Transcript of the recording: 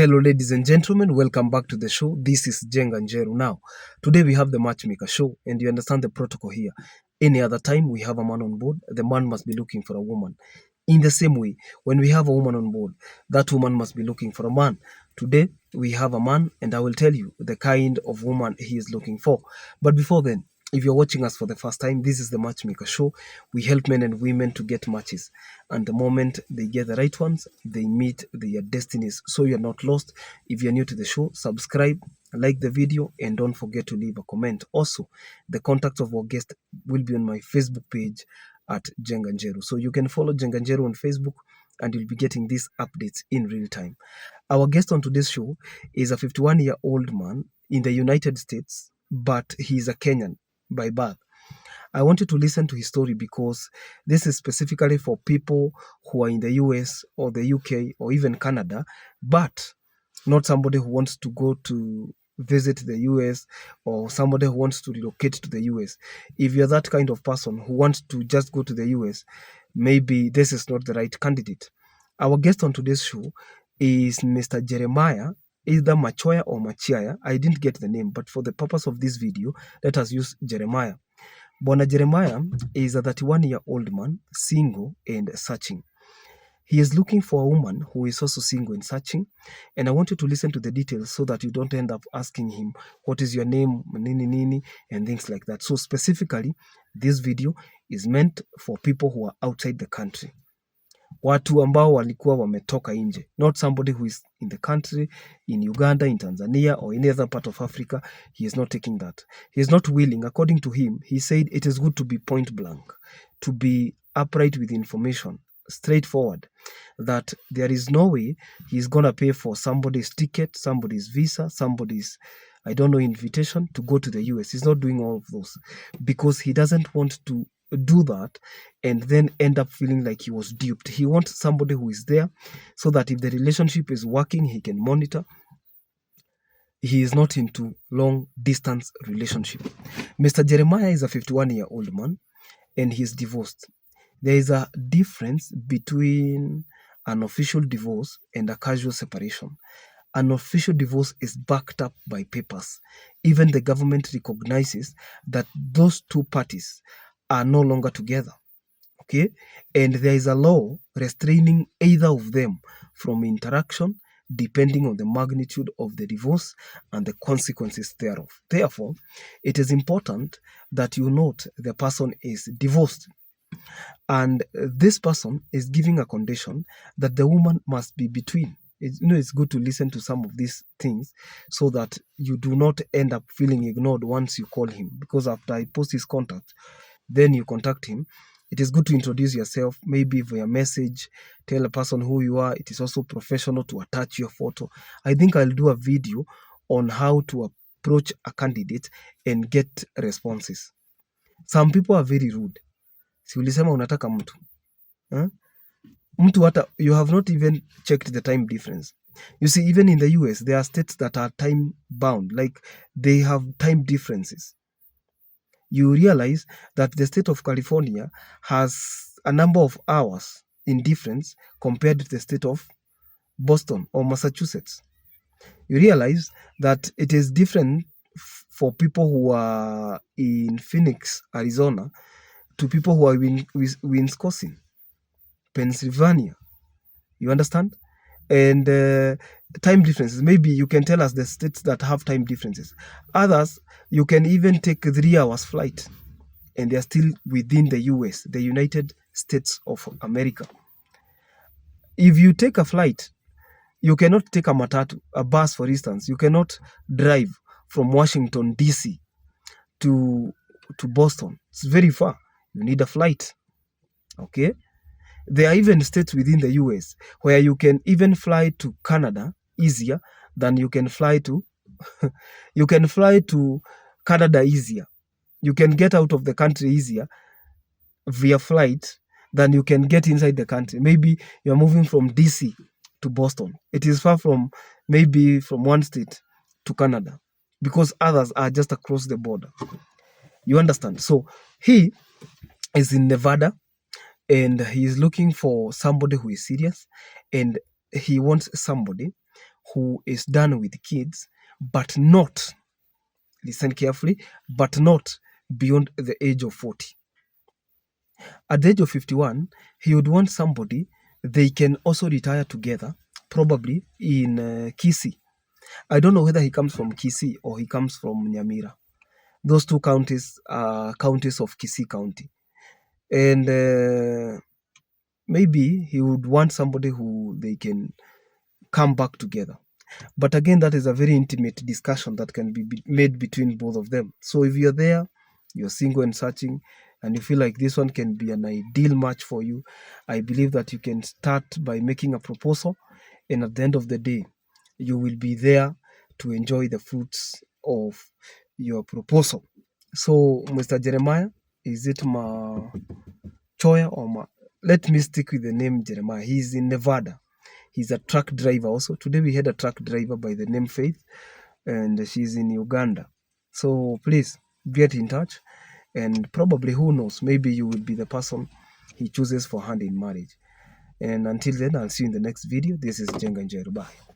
Hello, ladies and gentlemen. Welcome back to the show. This is Jenga Njeru. Now, today we have the Matchmaker show, and you understand the protocol here. Any other time we have a man on board, the man must be looking for a woman. In the same way, when we have a woman on board, that woman must be looking for a man. Today, we have a man, and I will tell you the kind of woman he is looking for. But before then, if you're watching us for the first time, this is the Matchmaker show. We help men and women to get matches. And the moment they get the right ones, they meet their destinies. So you're not lost. If you're new to the show, subscribe, like the video, and don't forget to leave a comment. Also, the contact of our guest will be on my Facebook page at Jenganjeru. So you can follow Jenganjeru on Facebook and you'll be getting these updates in real time. Our guest on today's show is a 51-year-old man in the United States, but he's a Kenyan by birth. I want you to listen to his story because this is specifically for people who are in the US or the UK or even Canada, but not somebody who wants to go to visit the US or somebody who wants to relocate to the US. If you're that kind of person who wants to just go to the US, maybe this is not the right candidate. Our guest on today's show is Mr. Jeremiah, either Machoya or Machiaya. I didn't get the name, but for the purpose of this video, let us use Jeremiah. Bwana Jeremiah is a 31-year-old man, single and searching. He is looking for a woman who is also single and searching. And I want you to listen to the details so that you don't end up asking him, what is your name, nini nini, and things like that. So specifically, this video is meant for people who are outside the country. Watu ambao walikuwa wametoka nje, not somebody who is in the country, in Uganda, in Tanzania, or any other part of Africa. He is not taking that. He is not willing. According to him, he said it is good to be point blank, to be upright with information, straightforward, that there is no way he's going to pay for somebody's ticket, somebody's visa, somebody's, I don't know, invitation to go to the US. He's not doing all of those because he doesn't want to do that and then end up feeling like he was duped. He wants somebody who is there so that if the relationship is working, he can monitor. He is not into long distance relationship. Mr. Jeremiah is a 51-year-old man and he is divorced. There is a difference between an official divorce and a casual separation. An official divorce is backed up by papers. Even the government recognizes that those two parties are no longer together. Okay? And there is a law restraining either of them from interaction depending on the magnitude of the divorce and the consequences thereof. Therefore, it is important that you note the person is divorced. And this person is giving a condition that the woman must be between. It's good to listen to some of these things so that you do not end up feeling ignored once you call him. Because after I post his contact, then you contact him. It is good to introduce yourself, maybe via message, tell a person who you are. It is also professional to attach your photo. I think I'll do a video on how to approach a candidate and get responses. Some people are very rude. Si ulisema unataka mtu. Mtu hata, you have not even checked the time difference. You see, even in the US, there are states that are time bound, like they have time differences. You realize that the state of California has a number of hours in difference compared to the state of Boston or Massachusetts. You realize that it is different for people who are in Phoenix, Arizona, to people who are in Wisconsin, Pennsylvania. You understand? And time differences. Maybe you can tell us the states that have time differences. Others, you can even take 3 hours flight and they are still within the US, the United States of America. If you take a flight, you cannot take a matatu, a bus, for instance. You cannot drive from Washington, DC to Boston. It's very far. You need a flight. Okay? There are even states within the US where you can even fly to Canada easier than you can fly to you can fly to Canada easier. You can get out of the country easier via flight than you can get inside the country. Maybe you're moving from DC to Boston. It is far from maybe from one state to Canada because others are just across the border. You understand? So he is in Nevada and he is looking for somebody who is serious and he wants somebody who is done with kids, but not, listen carefully, but not beyond the age of 40. At the age of 51, he would want somebody they can also retire together, probably in Kisii. I don't know whether he comes from Kisii or he comes from Nyamira. Those two counties are counties of Kisii County. And maybe he would want somebody who they can come back together. But again, that is a very intimate discussion that can be made between both of them. So if you're there, you're single and searching, and you feel like this one can be an ideal match for you, I believe that you can start by making a proposal, and at the end of the day, you will be there to enjoy the fruits of your proposal. So, Mr. Jeremiah, is it Choya or let me stick with the name Jeremiah. He's in Nevada. He's a truck driver also. Today we had a truck driver by the name Faith, and she's in Uganda. So please get in touch, and probably, who knows, maybe you will be the person he chooses for hand in marriage. And until then, I'll see you in the next video. This is Jenga Njeru. Bye.